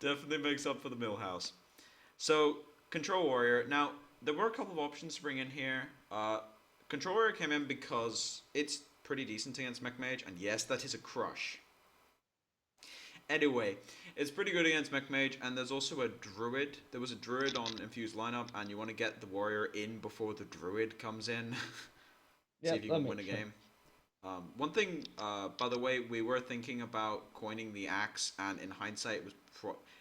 Definitely makes up for the Millhouse. So, Control Warrior. Now, there were a couple of options to bring in here. Control Warrior came in because it's pretty decent against Mech Mage, and yes, that is a crush. Anyway, it's pretty good against Mech Mage, and there's also a Druid. There was a Druid on Infused lineup, and you want to get the Warrior in before the Druid comes in. See if Yep, you that can win a makes sense. game. One thing, by the way, we were thinking about coining the axe, and in hindsight, it was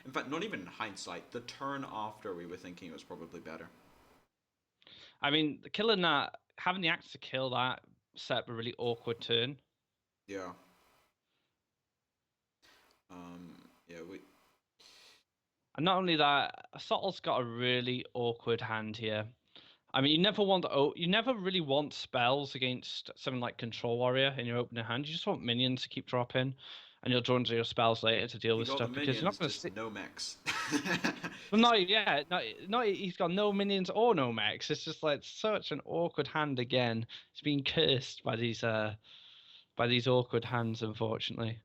in fact, not even in hindsight. The turn after we were thinking it was probably better. I mean, killing that, having the axe to kill that set up a really awkward turn. Yeah. Yeah. And not only that, Sottle's got a really awkward hand here. I mean, you never really want spells against something like Control Warrior in your opening hand. You just want minions to keep dropping, and you'll draw into your spells later to deal He with got the stuff because you're not minions, going to just see. no mechs. Well, not yeah, not he's got no minions or no mechs. It's just like such an awkward hand again. It's been cursed by these awkward hands, unfortunately.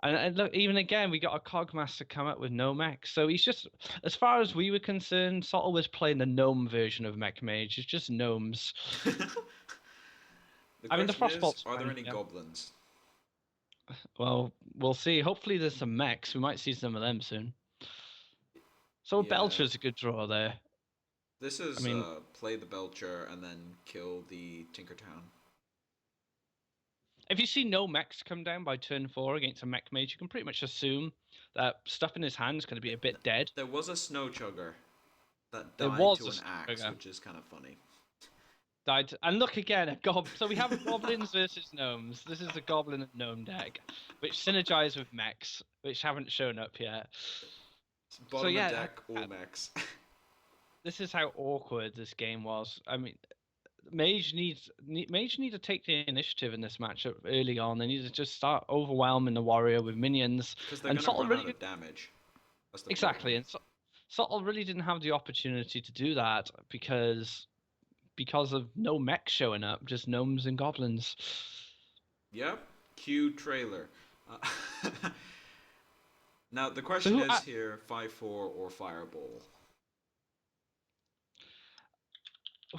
And look, even again, we got a Cogmaster come up with no mech. So he's just, as far as we were concerned, Sottle was playing the gnome version of Mech Mage. It's just gnomes. The I mean, the question is, Frostbolt's are there fine. any Yeah. goblins? Well, we'll see. Hopefully, there's some mechs. We might see some of them soon. So Yeah. Belcher's a good draw there. This I is mean, play the Belcher and then kill the Tinkertown. if you see no mechs come down by turn 4 against a Mech Mage, you can pretty much assume that stuff in his hand is going to be a bit dead. There was a Snow Chugger that There died was to a an axe, trigger. which is kind of funny. Died. And look again, so we have goblins versus gnomes. This is a goblin and gnome deck, which synergize with mechs, which haven't shown up yet. So Bottom of yeah, deck, all mechs. this is how awkward this game was. I mean, Mage need to take the initiative in this matchup early on. They need to just start overwhelming the warrior with minions. Because they're And gonna Sottle run out really of damage. That's the exactly, problem. and Sottle really didn't have the opportunity to do that because of no mech showing up, just gnomes and goblins. Yep. Cue trailer. Uh, now the So question is here: 5-4 or Fireball?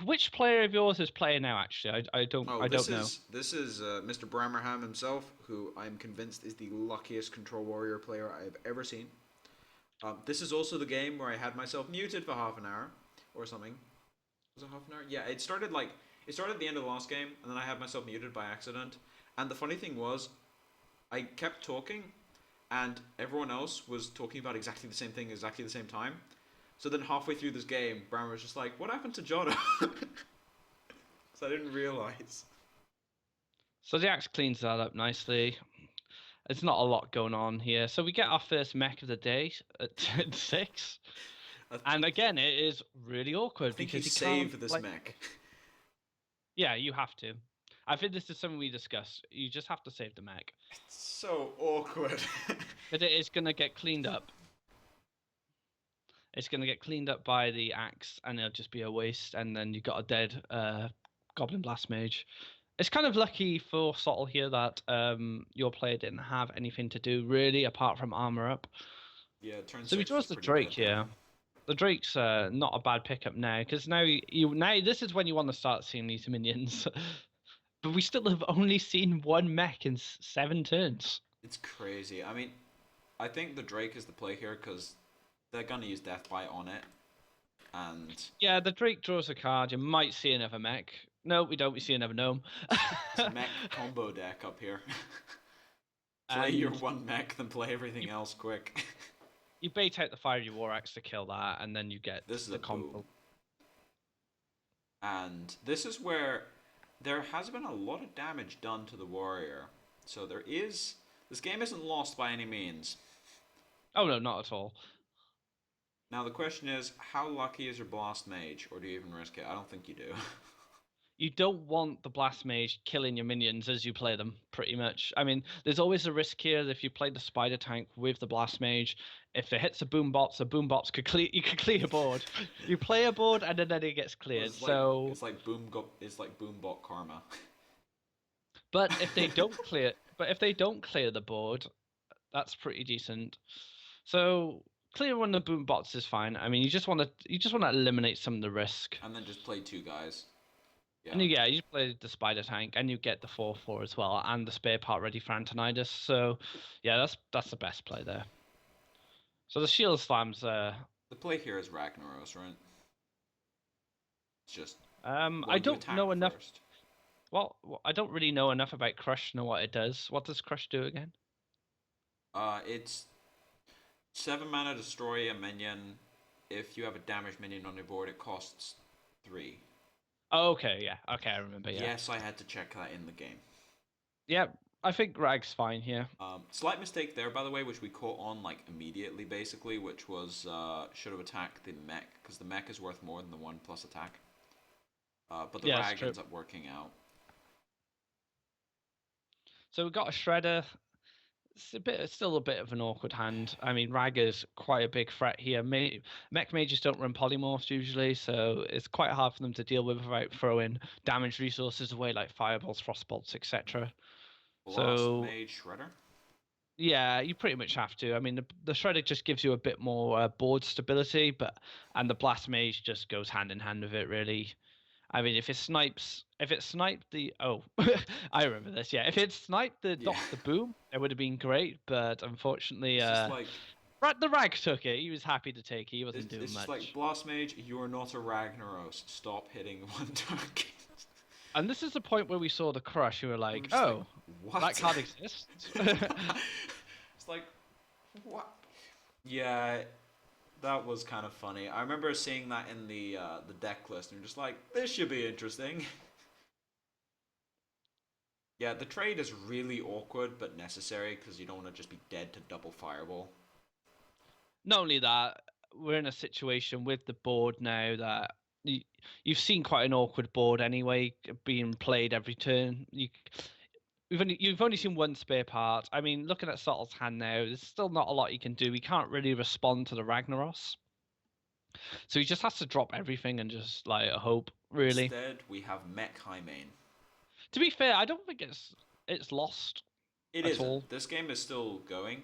which player of yours is playing now? Actually, Oh, I don't know. this is Mr. Bramerham himself, who I'm convinced is the luckiest Control Warrior player I've ever seen. This is also the game where I had myself muted for half an hour or something. Was it half an hour? Yeah, it started at the end of the last game, and then I had myself muted by accident. And the funny thing was, I kept talking, and everyone else was talking about exactly the same thing, exactly the same time. So then halfway through this game, Brammer was just like, "What happened to Jotto?" So I didn't realize. So the axe cleans that up nicely. There's not a lot going on here. So we get our first mech of the day at turn 6. I, And again, it is really I awkward think you because you can't save this like. mech. Yeah, you have to. I think this is something we discussed. You just have to save the mech. It's so awkward. But it is going to get cleaned up. It's going to get cleaned up by the axe, and it'll just be a waste. And then you've got a dead Goblin Blast Mage. It's kind of lucky for Sottle here that your player didn't have anything to do really apart from armor up. Yeah, turn So he 6 was draws the pretty dead Drake there. here. The Drake's not a bad pickup now because now this is when you want to start seeing these minions. But we still have only seen one mech in 7 turns. It's crazy. I mean, I think the Drake is the play here because they're gonna use Deathbite on it, and Yeah, the Drake draws a card. You might see another mech. No, we don't. We see another gnome. it's a mech combo deck up here. Play your And one mech, then play everything you, else quick. you bait out the Fiery War Axe to kill that, and then you get This is a the boom. combo. And this is where there has been a lot of damage done to the warrior. So there is. This game isn't lost by any means. Oh no, not at all. Now the question is, how lucky is your blast mage, or do you even risk it? I don't think you do. You don't want the Blast Mage killing your minions as you play them, pretty much. I mean, there's always a risk here that if you play the Spider Tank with the Blast Mage, if it hits the boom bots could clear. You could clear a board. You play a board and then it gets cleared. So, It's like boombot karma. but if they don't clear the board, that's pretty decent. So clear one of the boom bots is fine. I mean, you just want to eliminate some of the risk. And then just play 2 guys. And you play the spider tank, and you get the 4/4 as well, and the spare part ready for Antonidas. So, yeah, that's the best play there. So the shield slams. The play here is Ragnaros, right? It's just I don't attack know enough. first. Well, I don't really know enough about Crush to know what it does. What does Crush do again? It's 7 mana, destroy a minion. If you have a damaged minion on your board, it costs 3. Oh, okay, yeah, okay, I remember. Yeah. Yes, I had to check that in the game. Yeah, I think Rag's fine here. Slight mistake there, by the way, which we caught on like immediately, basically, which was should have attacked the mech, because the mech is worth more than the 1+ attack. But the Rag ends up working out. So we've got a Shredder. It's still a bit of an awkward hand. I mean, Rag is quite a big threat here. Mech mages don't run polymorphs usually, so it's quite hard for them to deal with without throwing damage resources away like fireballs, frostbolts, etc. So mage Shredder. Yeah, you pretty much have to. I mean, the Shredder just gives you a bit more board stability, and the Blast Mage just goes hand in hand with it, really. I mean, if it sniped the I remember this. Yeah, if it sniped the Doctor Boom, it would have been great. But unfortunately, the Rag took it. He was happy to take it. He wasn't doing much. It's like Blast Mage, you're not a Ragnaros. Stop hitting one target. And this is the point where we saw the Crush. You were like, oh, what? That card exists. It's like, what? Yeah. That was kind of funny. I remember seeing that in the deck list, and you're just like, this should be interesting. Yeah, the trade is really awkward, but necessary, because you don't want to just be dead to double Fireball. Not only that, we're in a situation with the board now that you've seen quite an awkward board anyway, being played every turn. You've only seen one spare part. I mean, looking at Subtle's hand now, there's still not a lot he can do. He can't really respond to the Ragnaros. So he just has to drop everything and just like hope, really. Instead, we have Mech High Main. To be fair, I don't think it's lost. It isn't. All. This game is still going.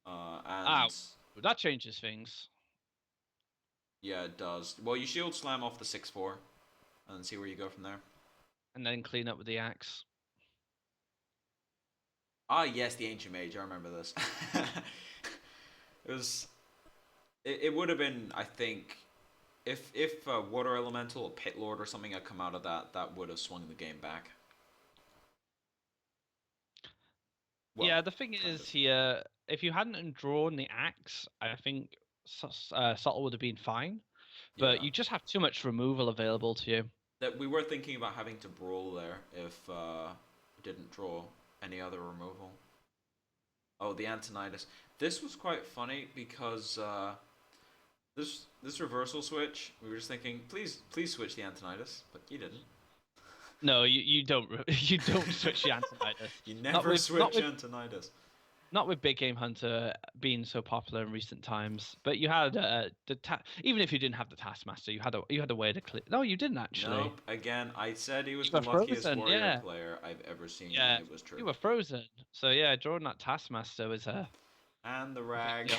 That changes things. Yeah, it does. Well, you shield slam off the 6/4, and see where you go from there. And then clean up with the axe. Ah, yes, the Ancient Mage. I remember this. It would have been, I think, if Water Elemental or Pit Lord or something had come out of that would have swung the game back. Well, yeah, the thing is here, if you hadn't drawn the axe, I think Subtle would have been fine. But you just have too much removal available to you. That we were thinking about having to brawl there if we didn't draw any other removal. Oh, the Antonidas. This was quite funny because this reversal switch, we were just thinking, please switch the Antonidas, but you didn't. No, you don't. You don't switch the Antonidas. You never switch Antonidas. Not with Big Game Hunter being so popular in recent times, but you had even if you didn't have the Taskmaster, you had a way to clear. No, you didn't actually. Nope. Again, I said he was the luckiest warrior player I've ever seen. Yeah, and it was true. You were frozen. So yeah, drawing that Taskmaster was a. And the Rag.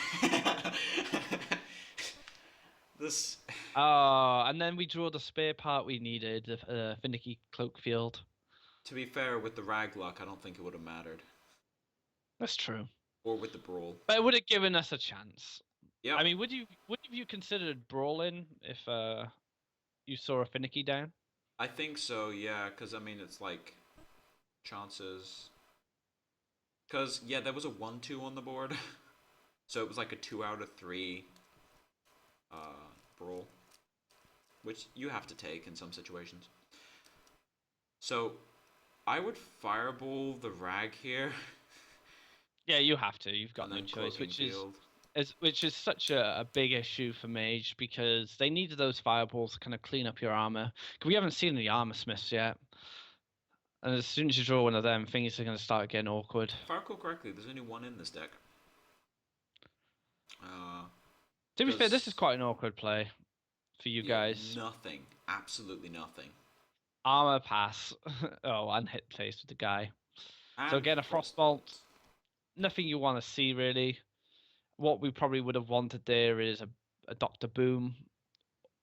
This. Oh, and then we draw the spare part we needed, the Finicky Cloak Field. To be fair, with the Rag luck, I don't think it would have mattered. That's true. Or with the Brawl. But it would have given us a chance. Yeah. I mean, would you considered brawling if you saw a Finicky down? I think so, yeah, because I mean it's like chances. Because yeah, there was a 1/2 on the board, so it was like a 2 out of 3 brawl, which you have to take in some situations. So I would fireball the Rag here. Yeah, you have to. You've got no choice, which is such a big issue for Mage because they needed those fireballs to kind of clean up your armor. Because we haven't seen any armor smiths yet, and as soon as you draw one of them, things are going to start getting awkward. If I recall correctly, there's only one in this deck. To be fair, this is quite an awkward play for you guys. Nothing, absolutely nothing. Armor pass. Oh, and hit face with the guy. And so again, a Frostbolt. Nothing you want to see, really. What we probably would have wanted there is a Doctor Boom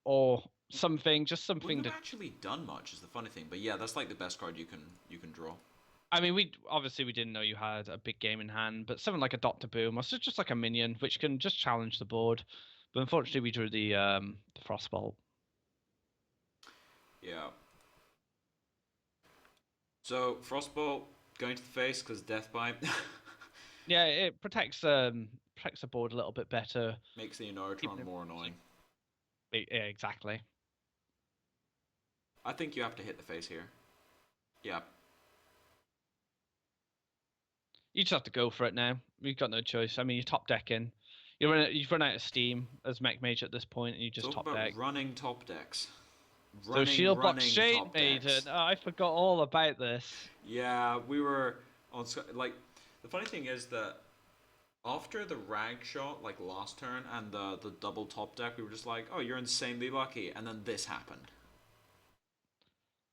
or something, just something Wouldn't to. have actually done much is the funny thing, but yeah, that's like the best card you can draw. I mean, we obviously we didn't know you had a big game in hand, but something like a Doctor Boom or just like a minion, which can just challenge the board. But unfortunately, we drew the Frostbolt. Yeah. So Frostbolt going to the face because Death Bite Yeah, it protects the board a little bit better. makes the Keeping Inoritron it- more annoying. Yeah, exactly. I think you have to hit the face here. Yeah. You just have to go for it now. You've got no choice. I mean, you're top decking. You've run out of steam as Mech Mage at this point, and you just Talk top about deck. running top decks. So Shield Block Running Shade top Maiden. decks. Oh, I forgot all about this. Yeah, we were on like the funny thing is that after the rag shot like last turn and the double top deck, we were just like, oh, you're insanely lucky, and then this happened.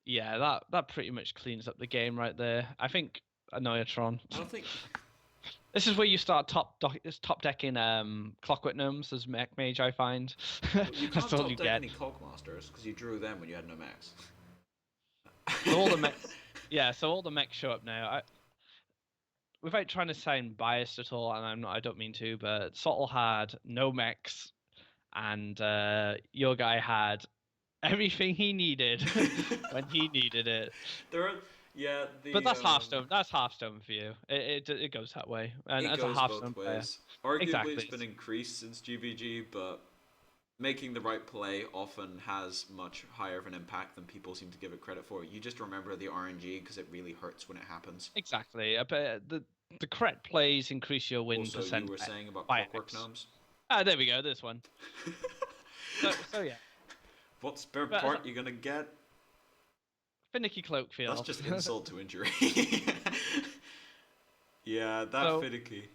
Yeah, that pretty much cleans up the game right there. I think Annoyatron. I don't think This is where you start top decking Clockwork Gnomes as Mech Mage. I find you that's can't all top you deck get. any Cogmasters because you drew them when you had no max. So all the mech, yeah. So all the mechs show up now. Without trying to sound biased at all, and I'm not. I don't mean to, but Sottle had no mechs, and your guy had everything he needed when he needed it. There are yeah the But that's Hearthstone. That's Hearthstone for you. It goes that way. And it as a goes Hearthstone both player, ways. Arguably, it's exactly. been increased since GVG, but making the right play often has much higher of an impact than people seem to give it credit for. You just remember the RNG because it really hurts when it happens. Exactly. But the correct plays increase your win Also, you percent were saying about by Clockwork X. Gnomes. Ah, there we go. This one. So yeah. What spare But part you gonna get? Finicky Cloak Field. That's just insult to injury. Yeah, that So- finicky.